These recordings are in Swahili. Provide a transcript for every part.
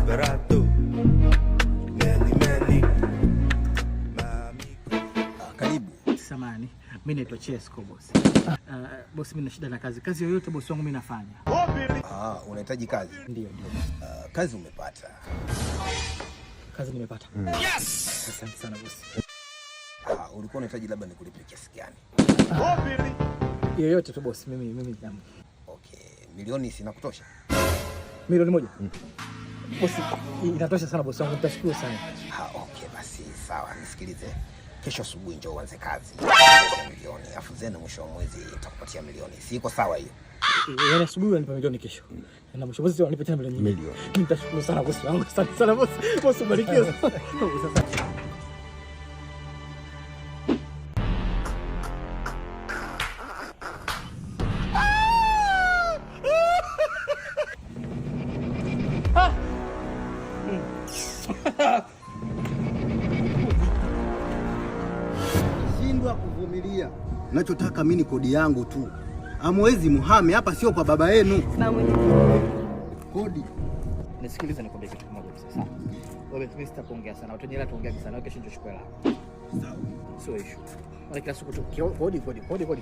barato. Many. Karibu. Samani, mimi naitwa Chesco boss. Boss, mimi na shida na kazi. Kazi yoyote boss wangu mimi nafanya. Unahitaji kazi? Ndio. Kazi umepata. Kazi nimepata. Yes! Asante sana boss. Ulikuwa unahitaji labda nikulipe kiasi gani? Yoyote tu boss, mimi jamu. Okay, milioni sinakutosha? Milioni moja? Boss, inatosha sana boss wangu, nitashukuru sana. Okay, basi sawa, nisikilize. Kesho asubuhi njoo uanze kazi. Milioni, afu zena mwisho wa mwezi nitakupatia milioni. Si iko sawa hiyo? Yaani asubuhi unanipa milioni kesho. Na mwisho mwezi unanipa tena milioni. Nitashukuru sana boss wangu. Asante sana boss. Boss ubarikiwe. Shindwa kuvumilia. Nachotaka mimi ni kodi yangu tu. Hamwezi muhame hapa, sio kwa baba yenu. Kodi. Nisikilize nikwambie kitu kimoja sasa. Wewe mimi sitakuongea sana. Utajela tuongea sana. Kesho njoo chukua hela. Sawa. Sio issue. Wala kila siku tu kodi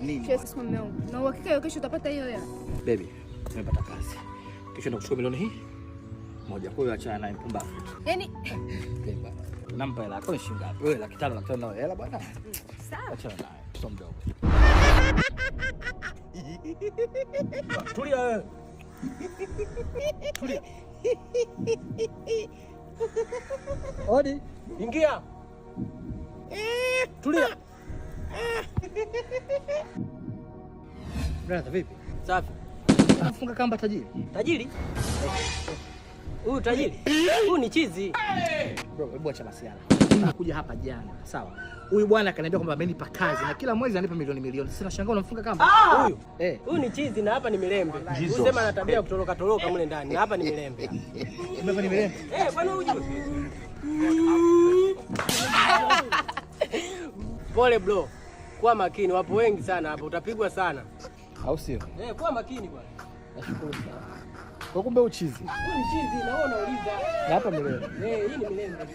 nini? Yes, mume wangu. Na uhakika kesho utapata hiyo hela? Baby, nimepata kazi. Kesho ndo kuchukua milioni hii. Moja kwa hiyo achana naye mpumbavu. Yaani Beba. Nampa hela yako shilingi ngapi? Wewe 500 nakutana nayo hela bwana. sawa. Achana naye. Mtoto mdogo. Tulia wewe. Tulia. Odi, ingia. Tulia. Brother, vipi? Safi. Unafunga kamba tajiri? Tajiri? Huyu tajiri? Huyu ni chizi. Bro, hebu acha masiala. Nakuja hapa jana, sawa? Huyu bwana akaniambia kwamba amenipa kazi na kila mwezi ananipa milioni. Sasa nashangaa unamfunga kamba. Huyu? Huyu ni chizi na hapa ni milembe. Unasema ana tabia kutoroka mule ndani. Na hapa ni milembe. Umeva ni milembe? Kwani hujui? Pole bro. Kuwa makini, wapo wengi sana hapa, utapigwa sana. Au sio? Kuwa makini bwana. Nashukuru sana. Kwa kumbe uchizi. Huyu ni chizi na wewe unauliza. Na hapa milembe. Hii ni milembe.